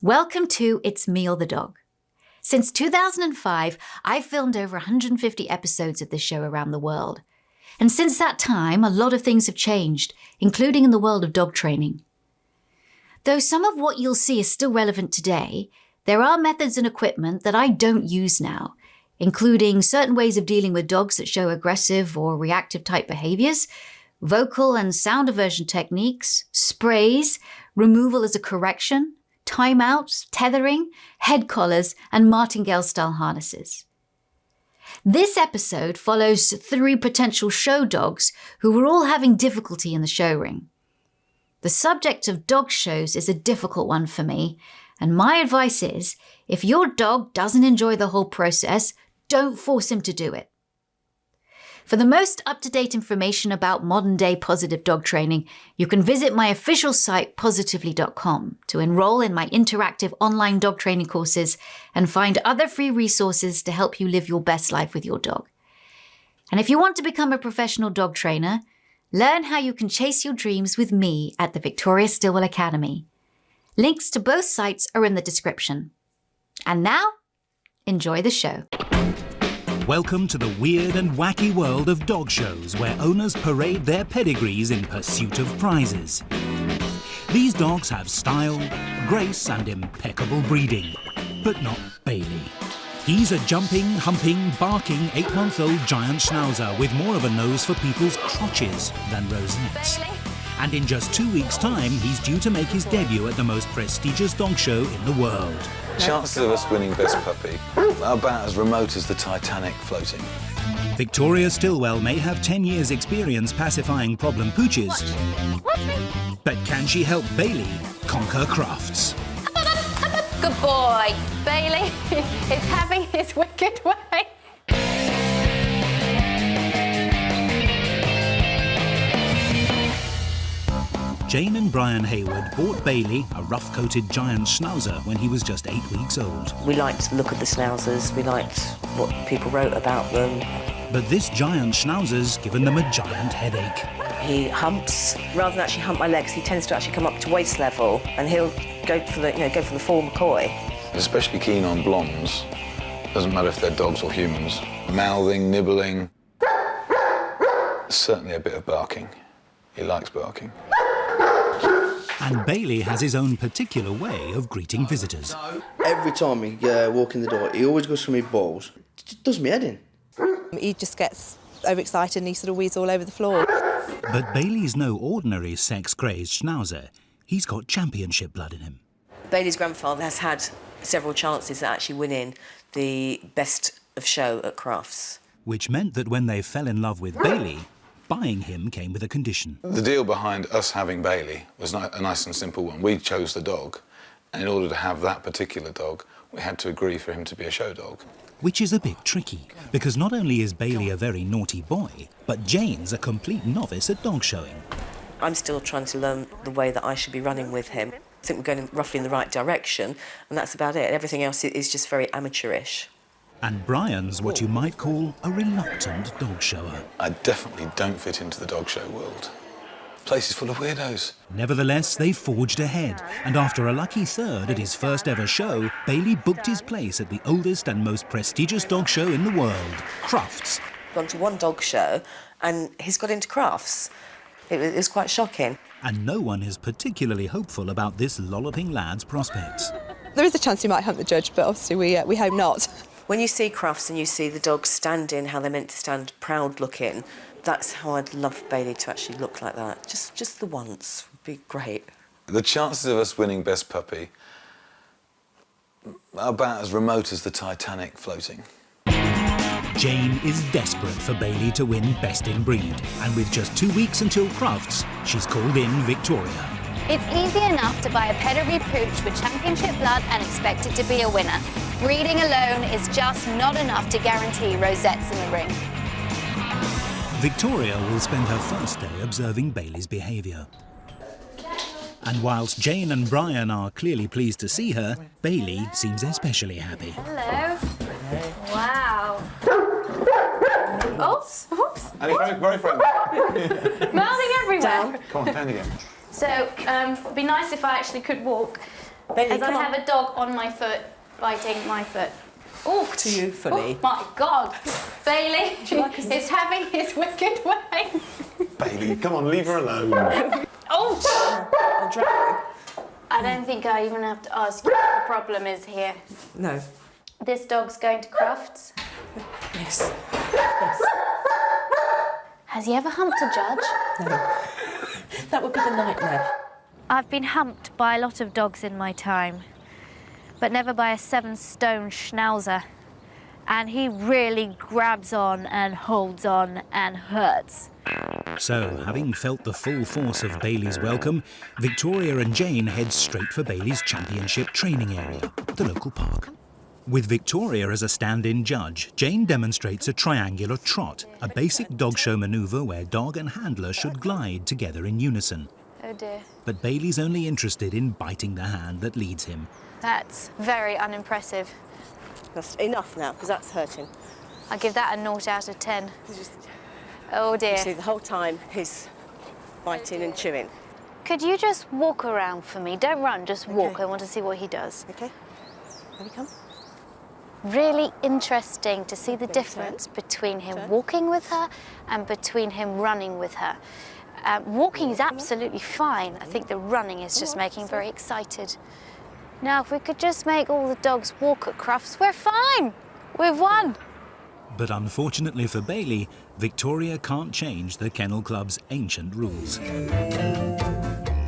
Welcome to It's Me or the Dog. Since 2005, I've filmed over 150 episodes of this show around the world. And since that time, a lot of things have changed, including in the world of dog training. Though some of what you'll see is still relevant today, there are methods and equipment that I don't use now, including certain ways of dealing with dogs that show aggressive or reactive type behaviors, vocal and sound aversion techniques, sprays, removal as a correction, timeouts, tethering, head collars, and martingale-style harnesses. This episode follows 3 potential show dogs who were all having difficulty in the show ring. The subject of dog shows is a difficult one for me, and my advice is, if your dog doesn't enjoy the whole process, don't force him to do it. For the most up-to-date information about modern-day positive dog training, you can visit my official site, positively.com, to enroll in my interactive online dog training courses and find other free resources to help you live your best life with your dog. And if you want to become a professional dog trainer, learn how you can chase your dreams with me at the Victoria Stilwell Academy. Links to both sites are in the description. And now, enjoy the show. Welcome to the weird and wacky world of dog shows where owners parade their pedigrees in pursuit of prizes. These dogs have style, grace and impeccable breeding, but not Bailey. He's a jumping, humping, barking 8-month-old giant schnauzer with more of a nose for people's crotches than rosettes. Bailey. And in just 2 weeks' time, he's due to make his debut at the most prestigious dog show in the world. Chances of us winning Best Puppy are about as remote as the Titanic floating. Victoria Stilwell may have 10 years' experience pacifying problem pooches, Watch me. but can she help Bailey conquer Crufts? Good boy. Bailey is having his wicked way. Jane and Brian Haywood bought Bailey, a rough-coated giant schnauzer, when he was just 8 weeks old. We liked the look of the schnauzers, we liked what people wrote about them. But this giant schnauzer's given them a giant headache. He humps. Rather than actually hump my legs, he tends to actually come up to waist level, and he'll go for the full McCoy. He's especially keen on blondes. Doesn't matter if they're dogs or humans. Mouthing, nibbling. Certainly a bit of barking. He likes barking. And Bailey has his own particular way of greeting visitors. Every time he walks in the door, he always goes for me balls. It just does me head in. He just gets overexcited and he sort of wheezes all over the floor. But Bailey's no ordinary sex-crazed schnauzer. He's got championship blood in him. Bailey's grandfather has had several chances at actually winning the best of show at Crufts. Which meant that when they fell in love with Bailey, buying him came with a condition. The deal behind us having Bailey was a nice and simple one. We chose the dog, and in order to have that particular dog, we had to agree for him to be a show dog. Which is a bit tricky, because not only is Bailey a very naughty boy, but Jane's a complete novice at dog showing. I'm still trying to learn the way that I should be running with him. I think we're going roughly in the right direction, and that's about it. Everything else is just very amateurish. And Brian's what you might call a reluctant dog shower. I definitely don't fit into the dog show world. Place is full of weirdos. Nevertheless, they forged ahead, and after a lucky third at his first ever show, Bailey booked his place at the oldest and most prestigious dog show in the world, Crufts. Gone to one dog show, and he's got into Crufts. It was quite shocking. And no one is particularly hopeful about this lolloping lad's prospects. There is a chance he might hump the judge, but obviously we hope not. When you see Crufts and you see the dogs standing how they're meant to stand, proud looking, that's how I'd love Bailey to actually look like that. Just the once would be great. The chances of us winning Best Puppy are about as remote as the Titanic floating. Jane is desperate for Bailey to win Best in Breed, and with just 2 weeks until Crufts, she's called in Victoria. It's easy enough to buy a pedigree pooch with championship blood and expect it to be a winner. Breeding alone is just not enough to guarantee rosettes in the ring. Victoria will spend her first day observing Bailey's behaviour. And whilst Jane and Brian are clearly pleased to see her, Bailey seems especially happy. Hello. Wow. Oops. Oops. And he's very friendly. Mouthing everywhere. Come on, down again. So, it'd be nice if I actually could walk. Bailey, As I come on. have a dog on my foot, biting my foot. Oh, To you fully. Oh my God. Bailey is having his wicked way. Bailey, come on, leave her alone. Oh! I'll drag you. I don't think I even have to ask you what the problem is here. No. This dog's going to Crufts. Yes. Has he ever humped a judge? No. That would be the nightmare. I've been humped by a lot of dogs in my time, but never by a 7-stone schnauzer. And he really grabs on and holds on and hurts. So, having felt the full force of Bailey's welcome, Victoria and Jane head straight for Bailey's championship training area, the local park. With Victoria as a stand-in judge, Jane demonstrates a triangular trot, a basic dog show manoeuvre where dog and handler should glide together in unison. Oh dear. But Bailey's only interested in biting the hand that leads him. That's very unimpressive. That's enough now, because that's hurting. I give that a 0 out of 10. Oh dear. You see, the whole time he's biting and chewing. Could you just walk around for me? Don't run, just walk. Okay. I want to see what he does. Okay? Here we come. Really interesting to see the Okay, difference between him Turn. walking with her and between him running with her. Walking is absolutely fine. I think the running is just making him very excited. Now, if we could just make all the dogs walk at Crufts, we're fine. We've won. But unfortunately for Bailey, Victoria can't change the Kennel Club's ancient rules.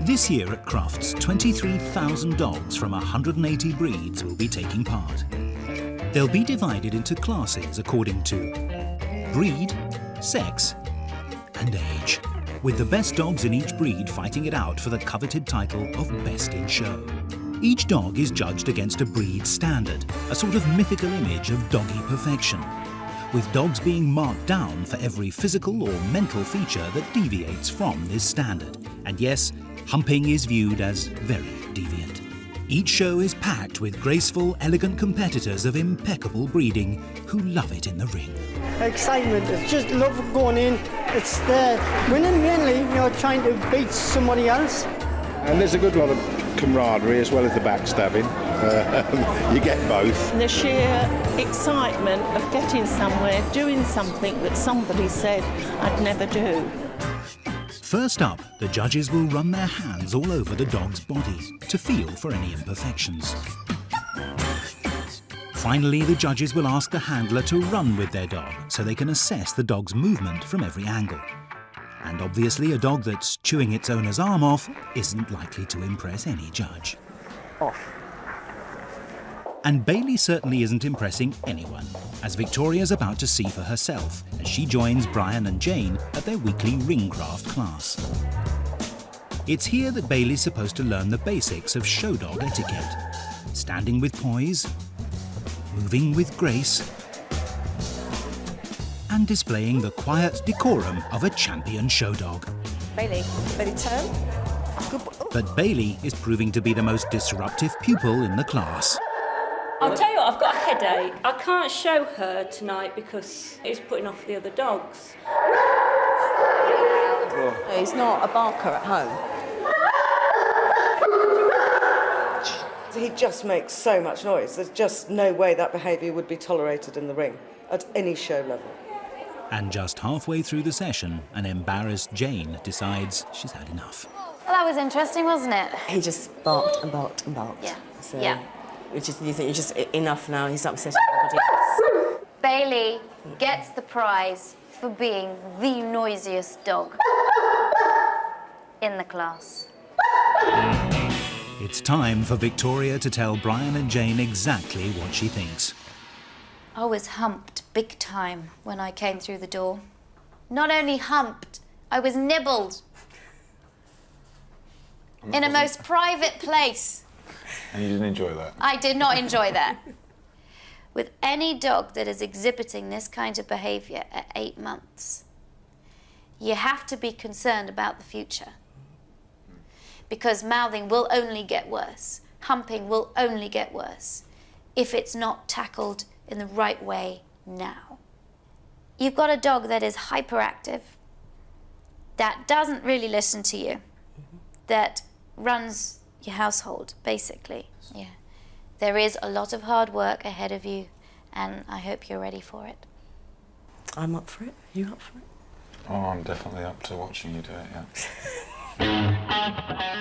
This year at Crufts, 23,000 dogs from 180 breeds will be taking part. They'll be divided into classes according to breed, sex, and age, with the best dogs in each breed fighting it out for the coveted title of Best in Show. Each dog is judged against a breed standard, a sort of mythical image of doggy perfection, with dogs being marked down for every physical or mental feature that deviates from this standard. And yes, humping is viewed as very deviant. Each show is packed with graceful, elegant competitors of impeccable breeding who love it in the ring. Excitement, it's just love going in. It's the winning mainly, trying to beat somebody else. And there's a good lot of camaraderie as well as the backstabbing. You get both. The sheer excitement of getting somewhere, doing something that somebody said I'd never do. First up, the judges will run their hands all over the dog's body to feel for any imperfections. Finally, the judges will ask the handler to run with their dog so they can assess the dog's movement from every angle. And obviously, a dog that's chewing its owner's arm off isn't likely to impress any judge. Off. And Bailey certainly isn't impressing anyone, as Victoria's about to see for herself as she joins Brian and Jane at their weekly ringcraft class. It's here that Bailey's supposed to learn the basics of show dog etiquette, standing with poise, moving with grace, and displaying the quiet decorum of a champion show dog. Bailey, turn. Good boy. But Bailey is proving to be the most disruptive pupil in the class. I'll tell you what, I've got a headache. I can't show her tonight because it's putting off the other dogs. He's not a barker at home. He just makes so much noise. There's just no way that behaviour would be tolerated in the ring at any show level. And just halfway through the session, an embarrassed Jane decides she's had enough. Well, that was interesting, wasn't it? He just barked and barked and barked. Yeah. So Yeah. you think you're just enough now. He's upsetting everybody. Bailey gets the prize for being the noisiest dog in the class. It's time for Victoria to tell Brian and Jane exactly what she thinks. I was humped big time when I came through the door. Not only humped, I was nibbled. In a most private place. And you didn't enjoy that? I did not enjoy that. With any dog that is exhibiting this kind of behaviour at 8 months, you have to be concerned about the future. Because mouthing will only get worse. Humping will only get worse if it's not tackled in the right way now. You've got a dog that is hyperactive, that doesn't really listen to you, that runs your household, basically. Yeah. There is a lot of hard work ahead of you, and I hope you're ready for it. I'm up for it. You up for it? Oh, I'm definitely up to watching you do it, yeah.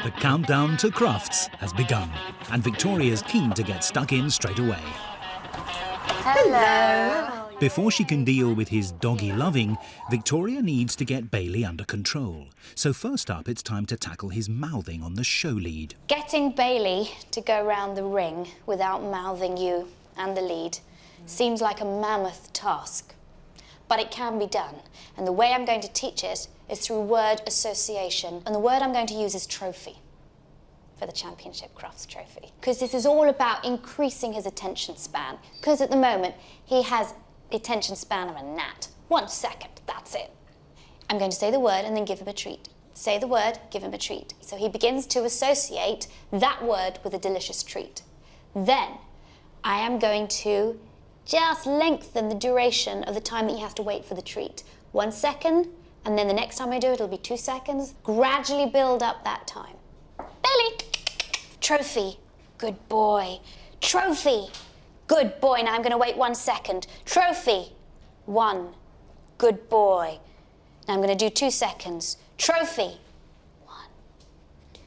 The countdown to Crufts has begun, and Victoria's keen to get stuck in straight away. Hello. Before she can deal with his doggy loving, Victoria needs to get Bailey under control. So first up, it's time to tackle his mouthing on the show lead. Getting Bailey to go round the ring without mouthing you and the lead seems like a mammoth task. But it can be done, and the way I'm going to teach it is through word association, and the word I'm going to use is trophy for the Championship Crufts trophy. Because this is all about increasing his attention span, because at the moment he has the attention span of a gnat. 1 second, that's it. I'm going to say the word and then give him a treat. Say the word, give him a treat. So he begins to associate that word with a delicious treat. Then I am going to just lengthen the duration of the time that he has to wait for the treat. 1 second, and then the next time I do it, it'll be 2 seconds. Gradually build up that time. Bailey, trophy, good boy. Trophy, good boy. Now I'm going to wait 1 second. Trophy, 1, good boy. Now I'm going to do 2 seconds. Trophy, 1, 2,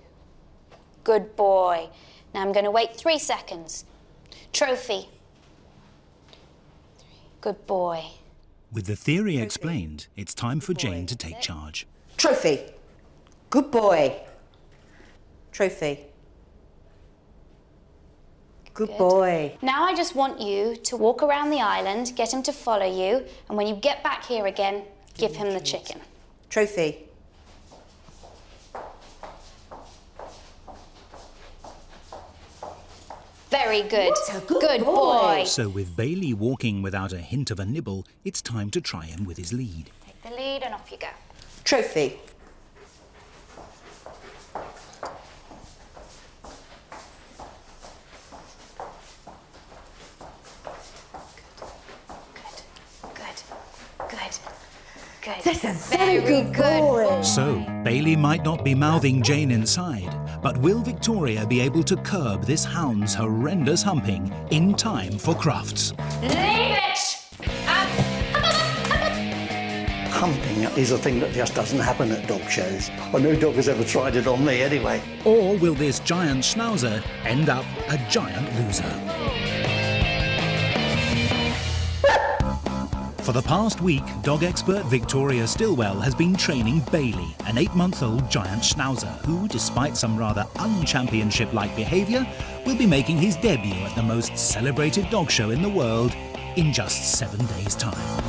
good boy. Now I'm going to wait 3 seconds. Trophy, good boy. With the theory explained, it's time for Jane to take charge. Trophy. Good boy. Trophy. Good boy. Now I just want you to walk around the island, get him to follow you, and when you get back here again, give him the chicken. Trophy. Very good. Good boy. So with Bailey walking without a hint of a nibble, it's time to try him with his lead. Take the lead and off you go. Trophy. Good. That's a very good boy. So, Bailey might not be mouthing Jane inside, but will Victoria be able to curb this hound's horrendous humping in time for Crufts? Leave it! Humping is a thing that just doesn't happen at dog shows. Well, no dog has ever tried it on me anyway. Or will this giant schnauzer end up a giant loser? For the past week, dog expert Victoria Stilwell has been training Bailey, an 8-month-old giant schnauzer who, despite some rather unchampionship-like behaviour, will be making his debut at the most celebrated dog show in the world in just 7 days' time.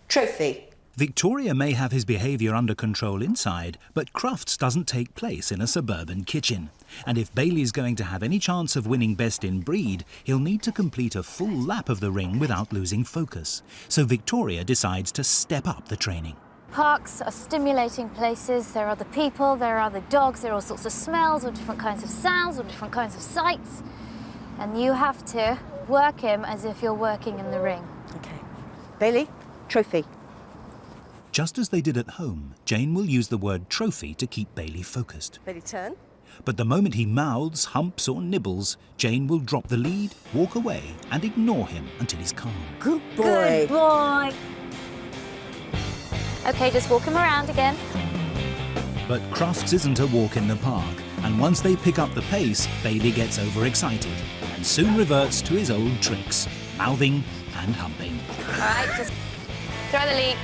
Trophy. Victoria may have his behaviour under control inside, but Crufts doesn't take place in a suburban kitchen. And if Bailey's going to have any chance of winning best in breed, he'll need to complete a full lap of the ring without losing focus. So Victoria decides to step up the training. Parks are stimulating places. There are the people, there are the dogs, there are all sorts of smells or different kinds of sounds or different kinds of sights. And you have to work him as if you're working in the ring. Okay. Bailey, trophy. Just as they did at home, Jane will use the word trophy to keep Bailey focused. Bailey, turn. But the moment he mouths, humps or nibbles, Jane will drop the lead, walk away and ignore him until he's calm. Good boy. Good boy. Okay, just walk him around again. But Crufts isn't a walk in the park, and once they pick up the pace, Bailey gets overexcited and soon reverts to his old tricks, mouthing and humping. All right, just throw the lead.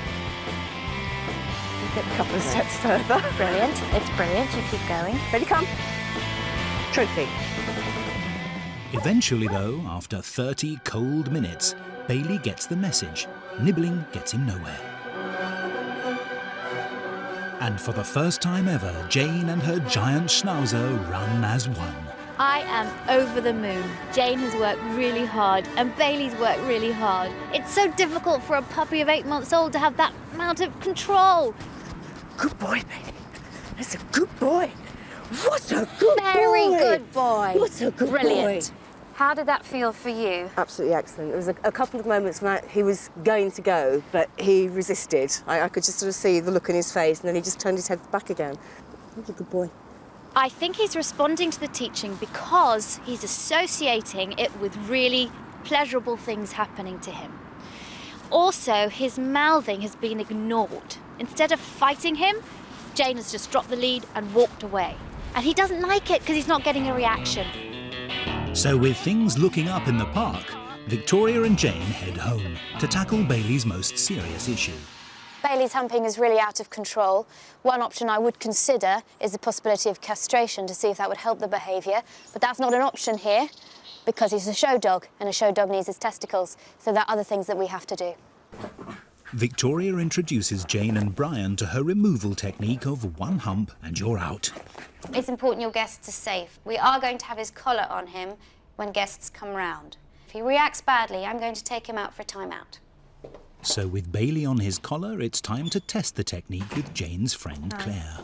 Get a couple of steps further. Brilliant. It's brilliant. You keep going. Ready, come. Trophy. Eventually, though, after 30 cold minutes, Bailey gets the message. Nibbling gets him nowhere. And for the first time ever, Jane and her giant schnauzer run as one. I am over the moon. Jane has worked really hard and Bailey's worked really hard. It's so difficult for a puppy of 8 months old to have that amount of control. Good boy, Bailey. That's a good boy. What a good boy. Very good boy. What a good Brilliant. boy. How did that feel for you? Absolutely excellent. There was a couple of moments when he was going to go, but he resisted. I could just sort of see the look in his face, and then he just turned his head back again. He's a good boy. I think he's responding to the teaching because he's associating it with really pleasurable things happening to him. Also, his mouthing has been ignored. Instead of fighting him, Jane has just dropped the lead and walked away. And he doesn't like it because he's not getting a reaction. So with things looking up in the park, Victoria and Jane head home to tackle Bailey's most serious issue. Bailey's humping is really out of control. One option I would consider is the possibility of castration to see if that would help the behaviour, but that's not an option here because he's a show dog and a show dog needs his testicles, so there are other things that we have to do. Victoria introduces Jane and Brian to her removal technique of one hump and you're out. It's important your guests are safe. We are going to have his collar on him when guests come round. If he reacts badly, I'm going to take him out for a time-out. So with Bailey on his collar, it's time to test the technique with Jane's friend Claire.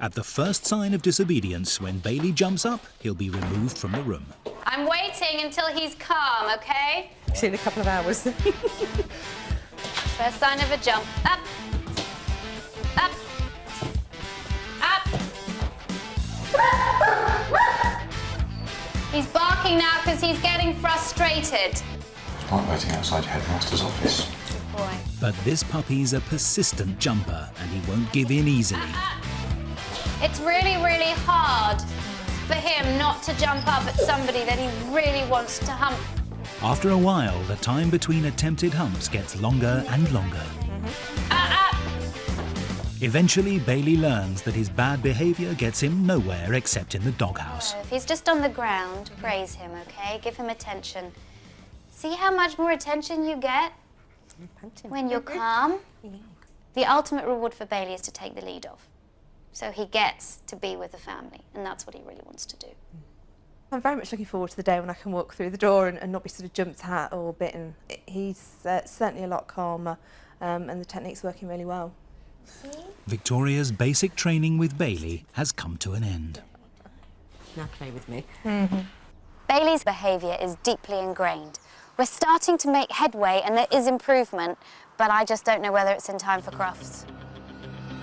At the first sign of disobedience, when Bailey jumps up, he'll be removed from the room. I'm waiting until he's calm, OK? See in a couple of hours. First sign of a jump. Up. Up. Up. He's barking now because he's getting frustrated. It's like waiting outside your headmaster's office. Good boy. But this puppy's a persistent jumper and he won't give in easily. It's really, really hard for him not to jump up at somebody that he really wants to hump. After a while, the time between attempted humps gets longer and longer. Eventually, Bailey learns that his bad behaviour gets him nowhere except in the doghouse. If he's just on the ground, praise him, OK? Give him attention. See how much more attention you get when you're calm? The ultimate reward for Bailey is to take the lead off. So he gets to be with the family, and that's what he really wants to do. I'm very much looking forward to the day when I can walk through the door and not be sort of jumped at or bitten. He's certainly a lot calmer, and the technique's working really well. Victoria's basic training with Bailey has come to an end. Now play with me. Bailey's behaviour is deeply ingrained. We're starting to make headway, and there is improvement, but I just don't know whether it's in time for Crufts.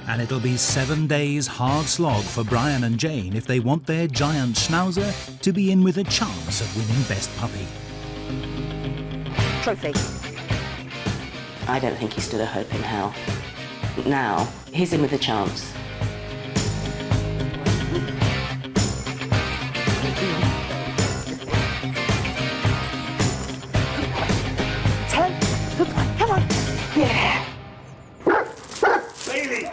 And it'll be 7 days hard slog for Brian and Jane if they want their giant schnauzer to be in with a chance of winning Best Puppy. Trophy. I don't think he stood a hope in hell. Now, he's in with a chance. Tell him. Good boy. Come on. Yeah. Bailey!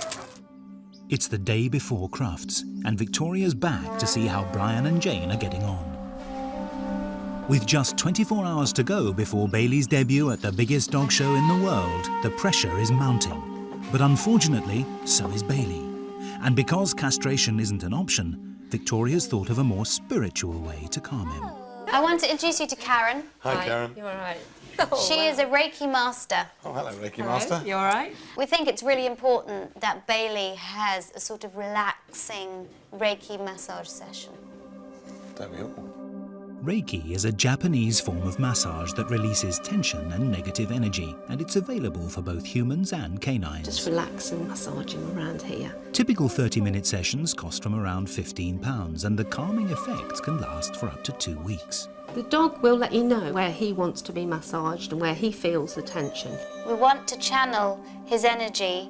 It's the day before Crufts, and Victoria's back to see how Brian and Jane are getting on. With just 24 hours to go before Bailey's debut at the biggest dog show in the world, the pressure is mounting. But unfortunately, so is Bailey. And because castration isn't an option, Victoria's thought of a more spiritual way to calm him. I want to introduce you to Karen. Hi, Karen. You all right? She is a Reiki master. Oh, hello, Reiki Master. You all right? We think it's really important that Bailey has a sort of relaxing Reiki massage session. Don't we all? Reiki is a Japanese form of massage that releases tension and negative energy, and it's available for both humans and canines. Just relax and massage him around here. Typical 30-minute sessions cost from around £15, and the calming effects can last for up to 2 weeks. The dog will let you know where he wants to be massaged and where he feels the tension. We want to channel his energy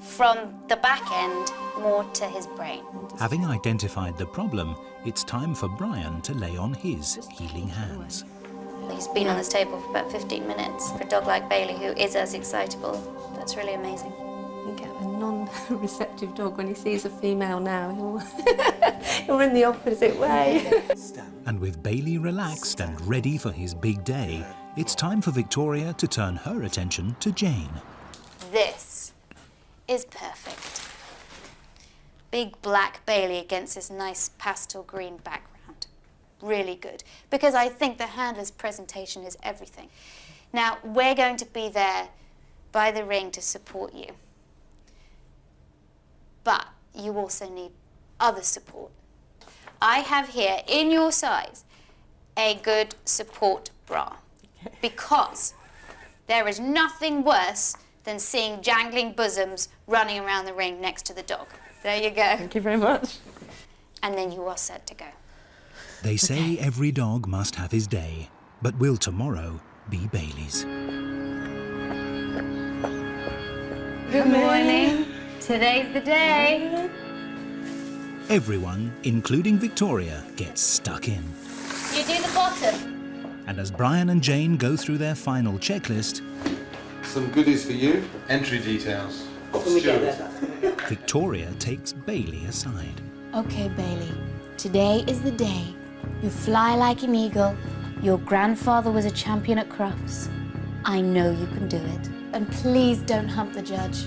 from the back end more to his brain. Having identified the problem, it's time for Brian to lay on his healing hands. He's been on this table for about 15 minutes. For a dog like Bailey, who is as excitable, that's really amazing. You get a non-receptive dog when he sees a female now, he'll run the opposite way. And with Bailey relaxed and ready for his big day, it's time for Victoria to turn her attention to Jane. This is perfect. Big black Bailey against this nice pastel green background. Really good. Because I think the handler's presentation is everything. Now, we're going to be there by the ring to support you. But you also need other support. I have here, in your size, a good support bra. Because there is nothing worse than seeing jangling bosoms running around the ring next to the dog. There you go. Thank you very much. And then you are set to go. They say every dog must have his day, but will tomorrow be Bailey's? Good morning. Today's the day. Everyone, including Victoria, gets stuck in. You do the bottom. And as Brian and Jane go through their final checklist, Some goodies for you. Entry details. Victoria takes Bailey aside. Okay, Bailey. Today is the day. You fly like an eagle. Your grandfather was a champion at Crufts. I know you can do it. And please don't hump the judge.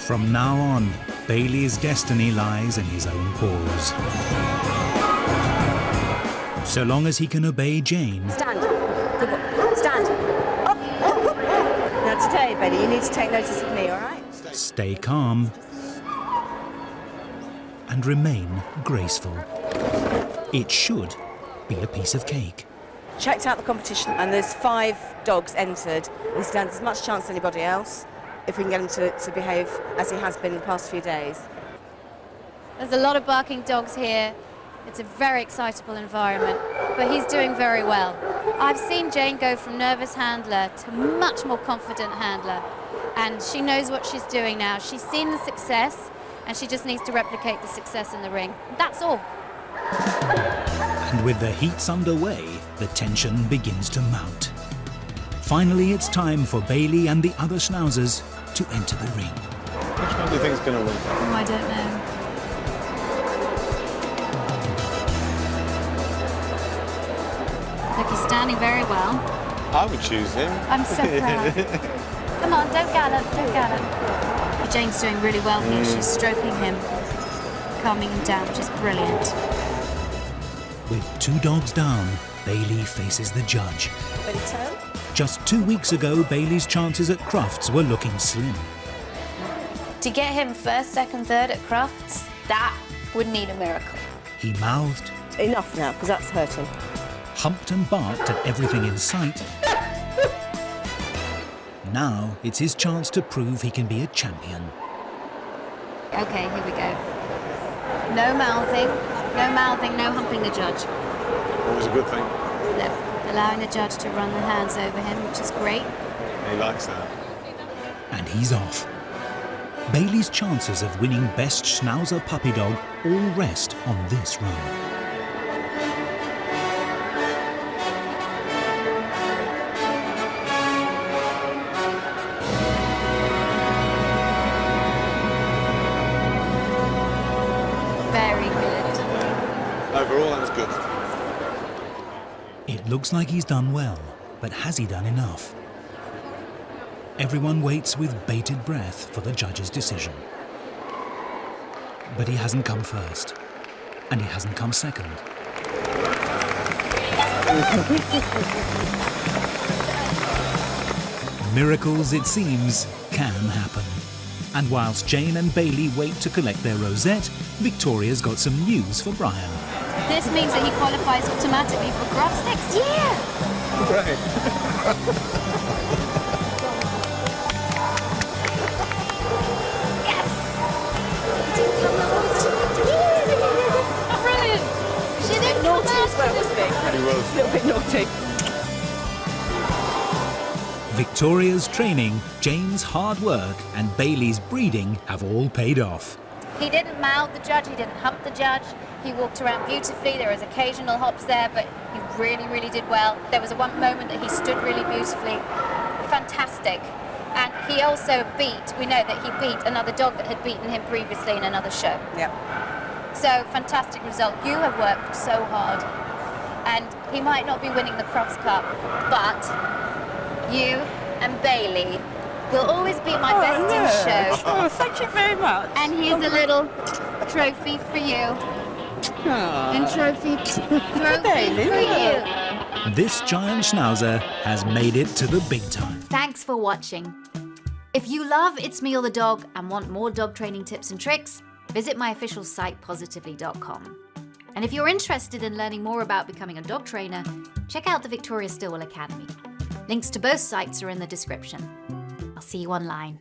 From now on, Bailey's destiny lies in his own paws. So long as he can obey Jane, Stand. Good boy. Stand. Up, up, up. Now today, Bailey, you need to take notice of me, all right? stay calm, and remain graceful. It should be a piece of cake. Checked out the competition, and there's 5 dogs entered. He stands as much chance as anybody else if we can get him to behave as he has been in the past few days. There's a lot of barking dogs here. It's a very excitable environment, but he's doing very well. I've seen Jane go from nervous handler to much more confident handler, and she knows what she's doing now. She's seen the success, and she just needs to replicate the success in the ring. That's all. And with the heats underway, the tension begins to mount. Finally, it's time for Bailey and the other schnauzers to enter the ring. Which one do you think is going to win? Oh, I don't know. Look, he's standing very well. I would choose him. I'm so proud. Come on, don't gallop, don't gallop. Jane's doing really well here. She's stroking him, calming him down, which is brilliant. With 2 dogs down, Bailey faces the judge. Ready, turn? Just 2 weeks ago, Bailey's chances at Crufts were looking slim. To get him first, second, third at Crufts, that would need a miracle. He mouthed, Enough now, because that's hurting. humped and barked at everything in sight. Now it's his chance to prove he can be a champion. Okay, here we go. No mouthing, no humping the judge. Always a good thing. No, allowing the judge to run the hands over him, which is great. He likes that. And he's off. Bailey's chances of winning Best Schnauzer Puppy Dog all rest on this run. Very good. Overall, that was good. It looks like he's done well, but has he done enough? Everyone waits with bated breath for the judge's decision. But he hasn't come first, and he hasn't come second. Miracles, it seems, can happen. And whilst Jane and Bailey wait to collect their rosette, Victoria's got some news for Brian. This means that he qualifies automatically for Crufts next year. Right. Brilliant. She did Naughty as well, wasn't he? He was. A little bit naughty. Victoria's training, Jane's hard work, and Bailey's breeding have all paid off. He didn't mouth the judge, he didn't hump the judge. He walked around beautifully. There was occasional hops there, but he really, really did well. There was one moment that he stood really beautifully. Fantastic. And he also we know that he beat another dog that had beaten him previously in another show. Yep. So, fantastic result. You have worked so hard. And he might not be winning the Crufts Cup, but you and Bailey will always be my best in show. Oh, thank you very much. And here's a little trophy for you. And trophy for you. This giant schnauzer has made it to the big time. Thanks for watching. If you love It's Me or the Dog and want more dog training tips and tricks, visit my official site positively.com. And if you're interested in learning more about becoming a dog trainer, check out the Victoria Stilwell Academy. Links to both sites are in the description. I'll see you online.